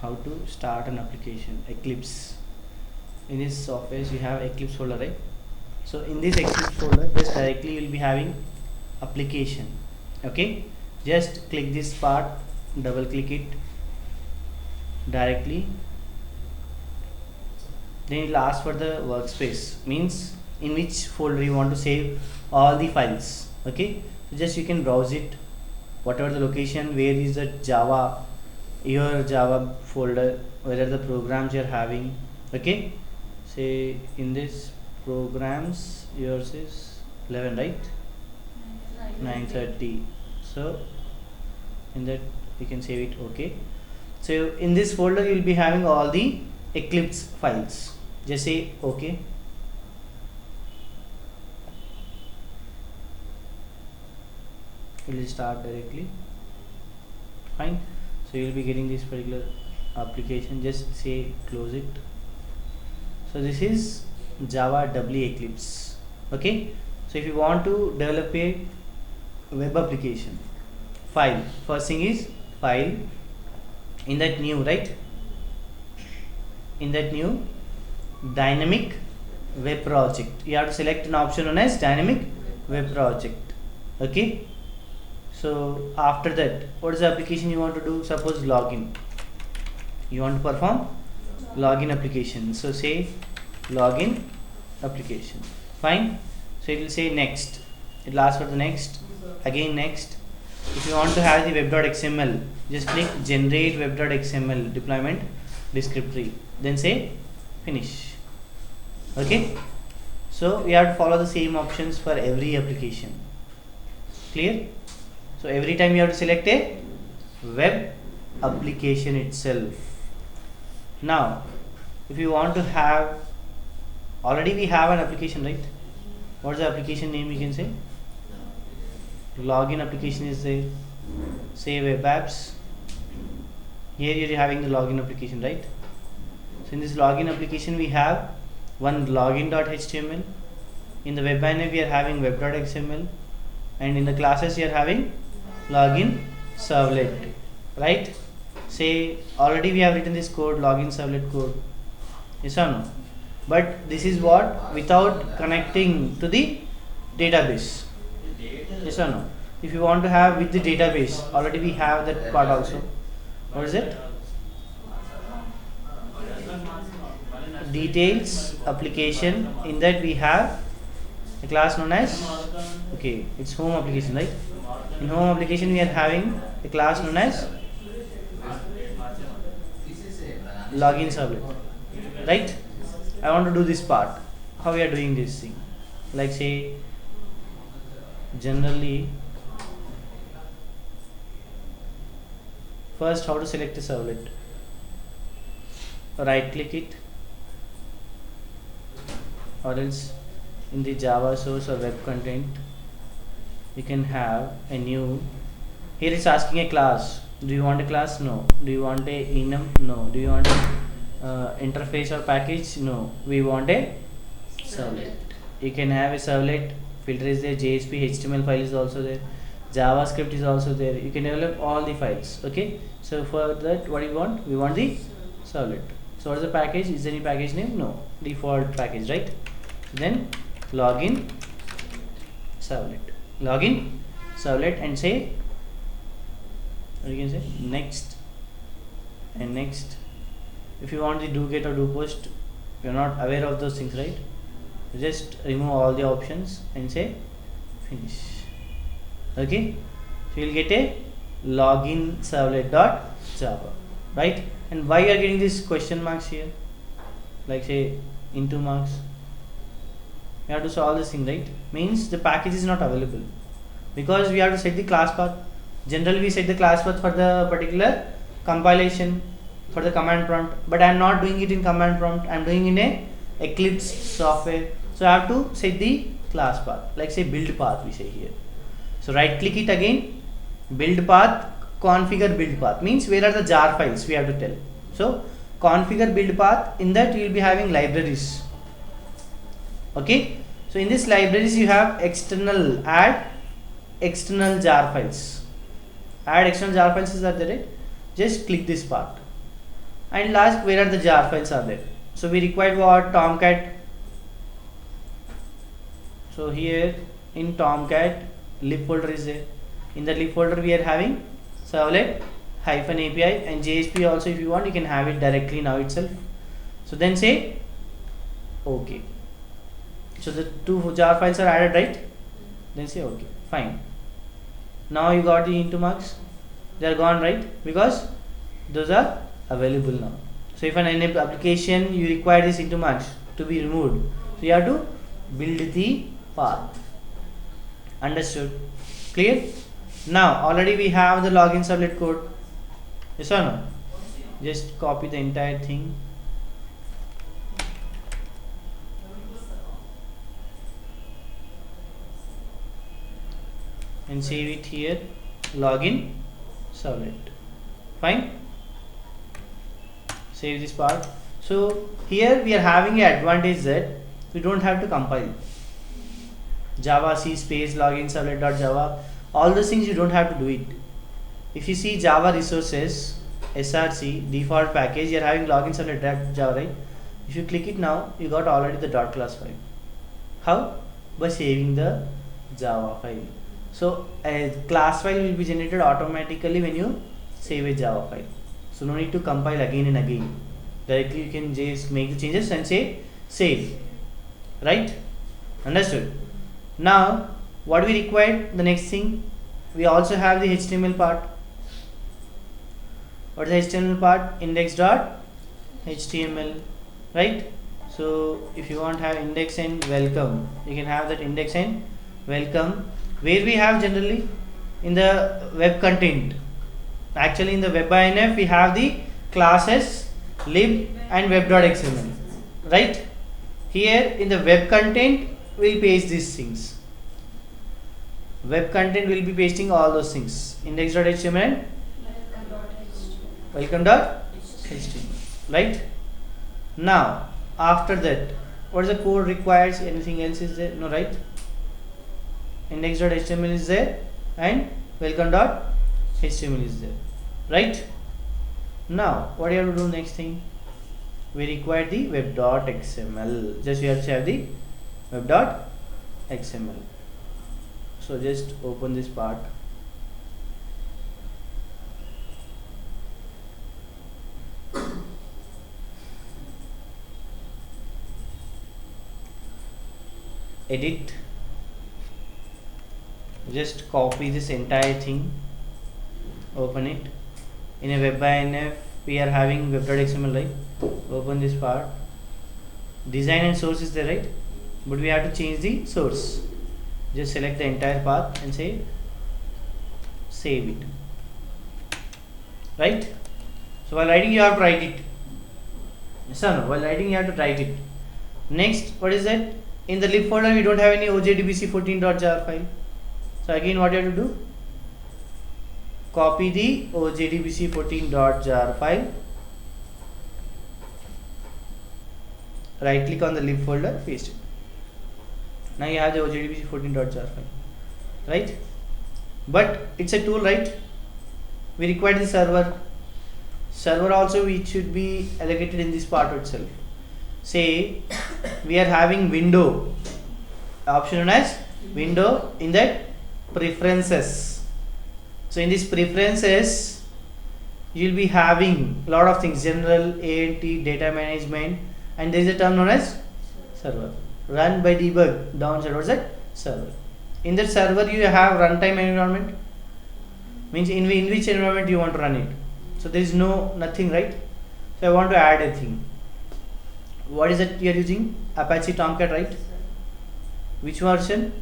how to start an application. Eclipse. In this software you have Eclipse folder, right? So in this Eclipse folder, just directly you will be having application. Okay, just click this part, double click it directly, then it will ask for the workspace, means in which folder you want to save all the files. Okay, so just you can browse it, whatever the location, where is the Java, your Java folder, whether the programs you are having. Okay, say in this programs yours is 11, right? 9:30. So in that you can save it. Okay, so in this folder you will be having all the Eclipse files. Just say okay. It will start directly. Fine. So you will be getting this particular application. Just say close it. So this is Java EE Eclipse. Okay, so if you want to develop a web application, file, first thing is file, in that new, right, in that new dynamic web project, you have to select an option known as dynamic web project. Okay, so after that, what is the application you want to do? Suppose login, you want to perform login application, so say login application. Fine, so it will say next, it will ask for the next, again next. If you want to have the web.xml, just click generate web.xml deployment descriptor, then say finish. Okay, so we have to follow the same options for every application. Clear? So every time you have to select a web application itself. Now if you want to have, already we have an application, right? What is the application name? You can say login application is there. Say web apps. Here you are having the login application, right? So in this login application we have one login.html. In the web banner we are having web.xml, and in the classes you are having login servlet, right? Say already we have written this code, login servlet code. Yes or no? But this is what, without connecting to the database. Yes or no? If you want to have with the database, already we have that part also. What is it? Details application. In that we have a class known as, okay, it's home application, right? In home application we are having a class known as login servlet, right? I want to do this part. How we are doing this thing? Like say generally, first how to select a servlet. Right click it, or else in the Java source or web content you can have a new, here it's asking a class. Do you want a class? No. Do you want a enum? No. Do you want a interface or package? No. We want a servlet. You can have a servlet, filter is there, JSP, HTML file is also there, JavaScript is also there. You can develop all the files. Okay, so for that what do you want? We want the servlet. So what is the package? Is there any package name? No. Default package, right? So then login servlet, login servlet, and say, or you can say next and next. If you want the do get or do post, you are not aware of those things, right? Just remove all the options and say finish. Okay, so you will get a login servlet.java, right? And why you are getting this question marks here, like say into marks? You have to solve this thing, right? Means the package is not available, because we have to set the class path. Generally we set the class path for the particular compilation, for the command prompt, but I am not doing it in command prompt, I am doing in a Eclipse software. So I have to set the class path, like say build path we say here. So right click it again, build path, configure build path, means where are the jar files we have to tell. So configure build path, in that you will be having libraries. Okay, so in this libraries you have external, add external jar files. Add external jar files is that, right? Just click this part. and last where are the jar files are there. So we required what? Tomcat. So here in Tomcat lib folder is there. In the lib folder we are having servlet -API and JSP also. If you want you can have it directly now itself. So then say okay. So the two jar files are added, right? Then say okay, fine. Now you got the into marks. They are gone, right? Because those are available now. So if an application you require this into marks to be removed, so you have to build the path. Understood? Clear? Now already we have the login servlet code. Yes or no? Just copy the entire thing. And save it here. Login servlet. Fine. Save this part. So here we are having an advantage that we don't have to compile. Java C space login servlet.java. All those things you don't have to do it. If you see Java resources src default package, you are having login servlet.java, right? If you click it now, you got already the .class file. How? By saving the Java file. So a class file will be generated automatically when you save a Java file. So no need to compile again and again. Directly you can just make the changes and say save. Right? Understood? Now what we required, the next thing, we also have the HTML part. What is the HTML part? Index.html, right? So if you want to have index and welcome, you can have that index and welcome, where we have generally in the web content. Actually in the web.inf we have the classes lib and web.xml, right? Here in the web content we'll paste these things. Web content will be pasting all those things. Index.html and welcome.html, right? Now after that, what is the code requires? Anything else is there? No, right? Index.html is there and welcome.html is there, right? Now what do you have to do next thing? We require the web.xml. Just we have to have the web.xml. So just open this part. Edit. Just copy this entire thing. Open it. In a web.inf we are having web.xml, right? Open this part. Design and source is there, right? But we have to change the source. Just select the entire path and say save it, right? So while writing you have to write it. Yes or no? While writing you have to write it. Next, what is that? In the lib folder we don't have any ojdbc14.jar file. So again what you have to do? Copy the ojdbc14.jar file. Right click on the lib folder, paste it. Now you have the ojdbc14.jar file, right? But it's a tool, right? We require the server. Server also it should be allocated in this part itself. Say we are having window, option known as window, in that preferences. So in this preferences you will be having a lot of things: general, ANT, data management, and there is a term known as server. Run by debug downside. What's that? Server. In that server you have runtime environment, means in which environment you want to run it. So there is nothing, right? So I want to add a thing. What is it you are using? Apache Tomcat, right? Which version?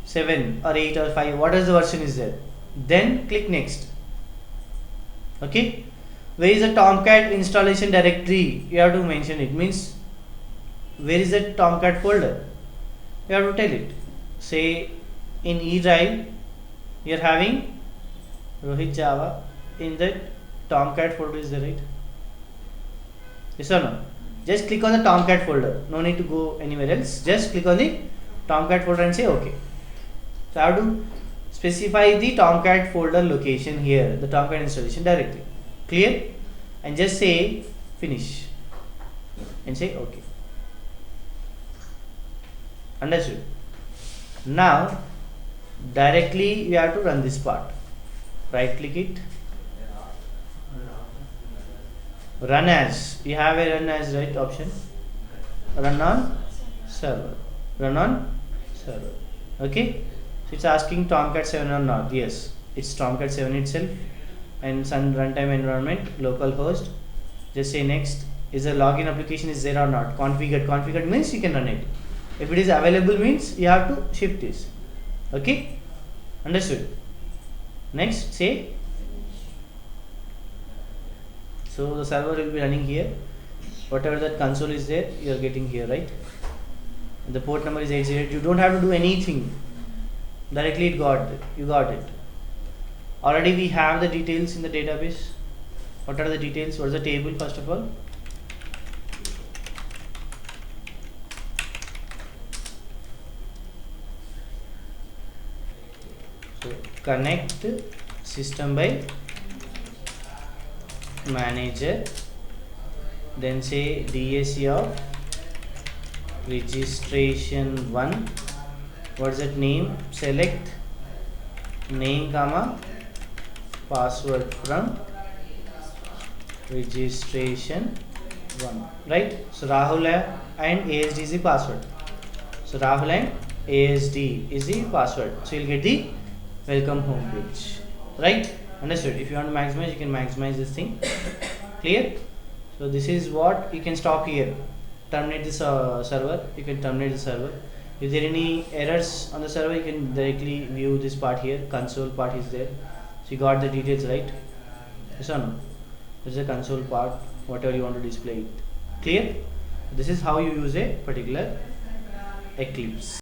7 or 8 or 5, what is the version is there? Then click next. Okay, where is the Tomcat installation directory? You have to mention it. Means where is the Tomcat folder? You have to tell it. Say in E drive you are having Rohit Java. In that Tomcat folder is there, right? Yes or no? Just click on the Tomcat folder. No need to go anywhere else. Just click on the Tomcat folder and say OK. So I have to specify the Tomcat folder location here, the Tomcat installation directly. Clear? and just say finish and say okay. Understood? Now directly you have to run this part. Right click it, run as. You have a run as, right, option. Run on server, run on server. Okay, so it's asking Tomcat 7 or not. Yes, it's Tomcat 7 itself, and Sun runtime environment localhost. Just say next. Is the login application is there or not? Configured means you can run it. If it is available means you have to shift this. Okay, understood? Next, say. So the server will be running here. Whatever that console is there, you are getting here, right? And the port number is 808. You don't have to do anything. Directly you got it. Already we have the details in the database. What are the details? What is the table first of all? So connect system by manager, then say DAC of registration 1. What's that name? Select name comma password from registration 1, right? So Rahul and ASD is the password. So Rahul and ASD is the password. So you'll get the welcome home page, right? Understood? If you want to maximize, you can maximize this thing. Clear? So this is what you can stop here. Terminate this server. You can terminate the server. If there are any errors on the server, you can directly view this part here. Console part is there. So you got the details, right? Yes or no? This is a console part. Whatever you want to display it. Clear? This is how you use a particular Eclipse.